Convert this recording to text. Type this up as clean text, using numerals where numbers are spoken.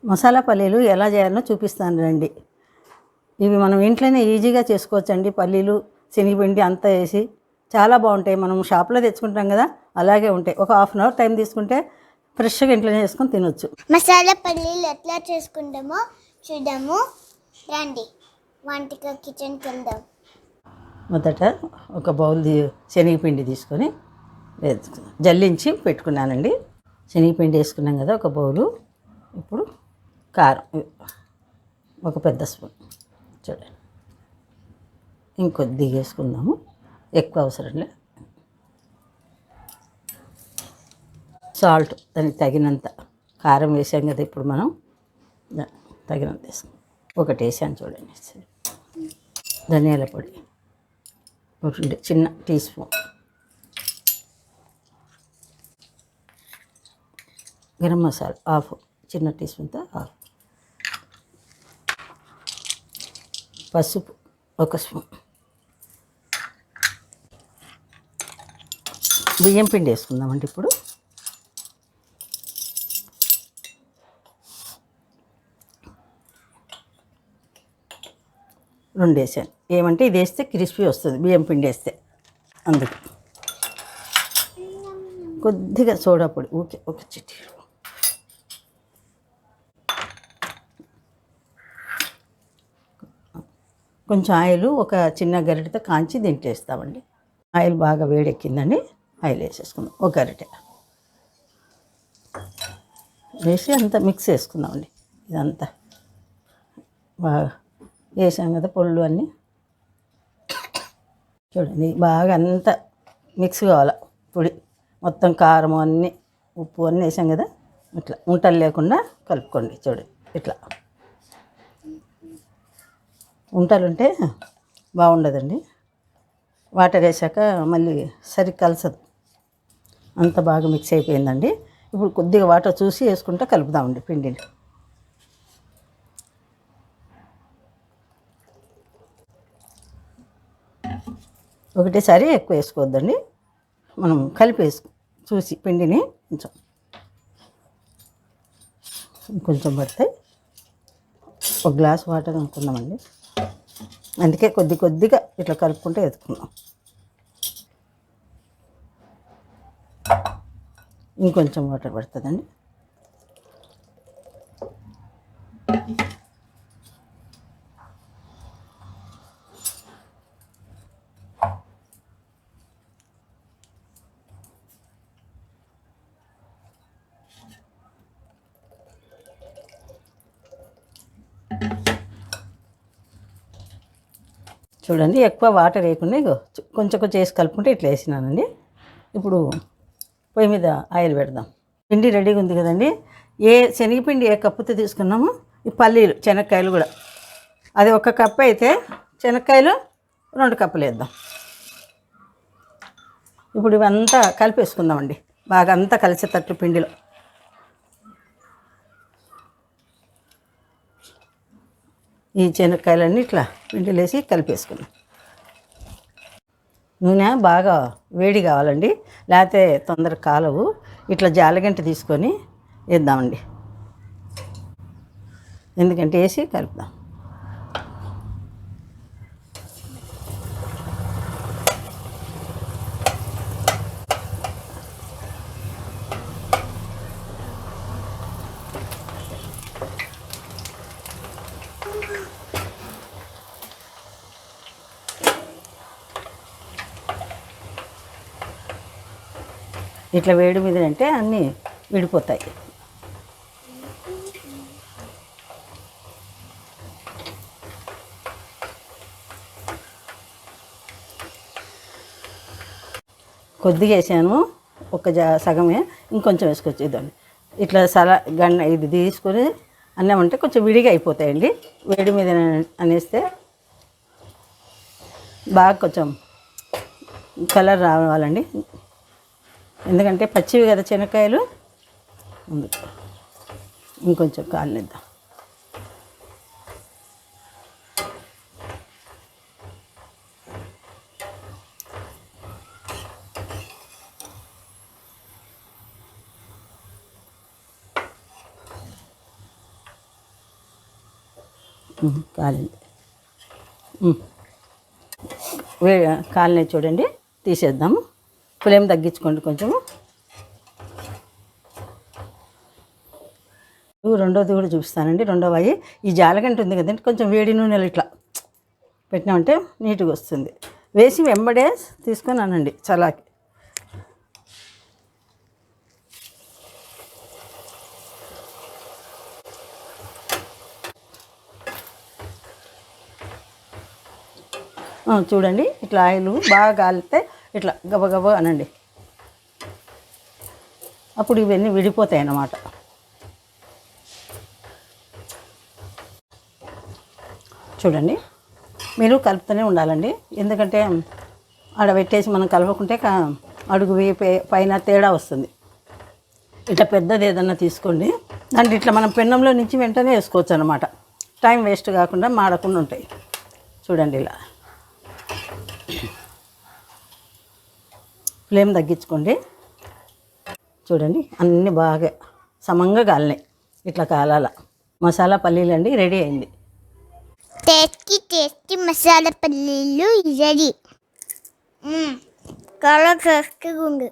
మసాలా పల్లీలు ఎలా చేయాలో చూపిస్తాను రండి. ఇవి మనం ఇంట్లోనే ఈజీగా చేసుకోవచ్చండి. పల్లీలు శనగపిండి అంతా వేసి చాలా బాగుంటాయి. మనం షాప్లో తెచ్చుకుంటాం కదా, అలాగే ఉంటాయి. ఒక హాఫ్ అన్ అవర్ టైం తీసుకుంటే ఫ్రెష్గా ఇంట్లోనే చేసుకొని తినొచ్చు. మసాలా పల్లీలు ఎట్లా చేసుకుంటామో చూద్దాము రండి. వంటకి కిచెన్కి వెళ్దాం. మొదట ఒక బౌల్ శనగపిండి తీసుకొని వేసుకున్నాం, జల్లించి పెట్టుకున్నానండి. శనగపిండి వేసుకున్నాం కదా ఒక బౌలు. ఇప్పుడు కారం ఒక పెద్ద స్పూన్, చూడండి. ఇంకొద్దిగా వేసుకుందాము, ఎక్కువ అవసరం లేదు. సాల్ట్ దానికి తగినంత, కారం వేసాం కదా ఇప్పుడు మనం, తగినంత వేసుకుందాం. ఒకటి వేసాను చూడండి. ధనియాల పొడి చిన్న teaspoon, garam masala half చిన్న టీ స్పూన్తో హాఫ్, పసుపు ఒక స్పూన్, బియ్యం పిండి వేసుకుందామండి. ఇప్పుడు రెండు వేసాను. ఏమంటే ఇది వేస్తే క్రిస్పీ వస్తుంది బియ్యం పిండి వేస్తే, అందుకు కొద్దిగా సోడా పొడి ఒక చిట్టి, కొంచెం ఆయిల్ ఒక చిన్న గరిటెతో కాంచి దీంట్లో వేస్తామండి. ఆయిల్ బాగా వేడెక్కిందండి, ఆయిల్ వేసేసుకుందాం. ఒక గరిటె వేసి అంతా మిక్స్ చేసుకుందామండి. ఇదంతా బాగా వేసాం కదా పొళ్ళు అన్నీ, చూడండి. బాగా అంతా మిక్స్ కావాలి పొడి మొత్తం. కారం అన్నీ, ఉప్పు అన్నీ వేసాం కదా, ఇట్లా ఉంటలు లేకుండా కలుపుకోండి. చూడండి ఇట్లా, ఉంటలు ఉంటే బాగుండదండి. వాటర్ వేసాక మళ్ళీ సరిగ్గా కలసదు. అంత బాగా మిక్స్ అయిపోయిందండి. ఇప్పుడు కొద్దిగా వాటర్ చూసి వేసుకుంటే కలుపుదామండి పిండిని. ఒకటేసారి ఎక్కువ వేసుకోవద్దండి, మనం కలిపి చూసి పిండిని కొంచెం పడతాయి. ఒక గ్లాస్ వాటర్ అనుకున్నామండి, అందుకే కొద్దిగా ఇట్లా కలుపుకుంటే వేసుకున్నాం. ఇంకొంచెం వాటర్ పడుతుందండి. చూడండి, ఎక్కువ వాటర్ వేయకుండా కొంచెం వేసి కలుపుకుంటే ఇట్లా వేసినానండి. ఇప్పుడు పొయ్యి మీద ఆయిల్ పెడదాం. పిండి రెడీగా ఉంది కదండి. శనగపిండి ఏ కప్పుతో తీసుకున్నామో ఈ పల్లీలు శనక్కాయలు కూడా అది ఒక కప్పు అయితే శనక్కాయలు 2 కప్పులు వేద్దాం. ఇప్పుడు ఇవంతా కలిపేసుకుందామండి, బాగా అంతా కలిసేటట్లు పిండిలో. ఈ శనక్కాయలన్నీ ఇట్లా పిండిలో వేసి కలిపేసుకున్నాం. నూనె బాగా వేడి కావాలండి, లేకపోతే తొందరగా కాలవు. ఇట్లా జాలగంట తీసుకొని వేద్దామండి, ఎందుకంటే వేసి కలుపుదాం. ఇట్లా వేడి మీద అంటే అన్నీ విడిపోతాయి. కొద్దిగా వేసాను, సగమే, ఇంకొంచెం వేసుకొచ్చి ఇద్దండి. ఇట్లా ఇది తీసుకొని అన్నామంటే కొంచెం విడిగా అయిపోతాయండి. వేడి మీద అనేస్తే బాగా కొంచెం కలర్ రావాలండి, ఎందుకంటే పచ్చివి కదా శనక్కాయలు. ఇంకొంచెం కాలనిద్దాం. కాలింది. వే కాలినాయి చూడండి, తీసేద్దాము. ఫ్లేమ్ తగ్గించుకోండి కొంచెము. రెండోది కూడా చూపిస్తానండి. రెండవ అయ్యి ఈ జాలగంట ఉంది కదండి, కొంచెం వేడి నూనెలు ఇట్లా పెట్టినామంటే నీట్గా వస్తుంది. వేసి వెంబడే తీసుకొని అనండి చలాకి. చూడండి, ఇట్లా ఆయిల్ బాగా కాలితే ఇట్లా గబగబా అనండి, అప్పుడు ఇవన్నీ విడిపోతాయి అన్నమాట. చూడండి, మీరు కలుపుతూనే ఉండాలండి, ఎందుకంటే ఆడబెట్టేసి మనం కలపకుంటే అడుగు పైన తేడా వస్తుంది. ఇట్లా పెద్దది ఏదన్నా తీసుకోండి, దాంట్లో ఇట్లా మనం పెన్నంలో నుంచి వెంటనే వేసుకోవచ్చు అన్నమాట. టైం వేస్ట్ కాకుండా మాడకుండా ఉంటాయి. చూడండి, ఇలా ఫ్లేమ్ తగ్గించుకోండి. చూడండి, అన్నీ బాగా సమంగా కాలినాయి. ఇట్లా కాలాల. మసాలా పల్లీలు అండి రెడీ అయింది. టేస్టీ మసాలా పల్లీలు రెడీ. చాలా టేస్టీగా ఉంది.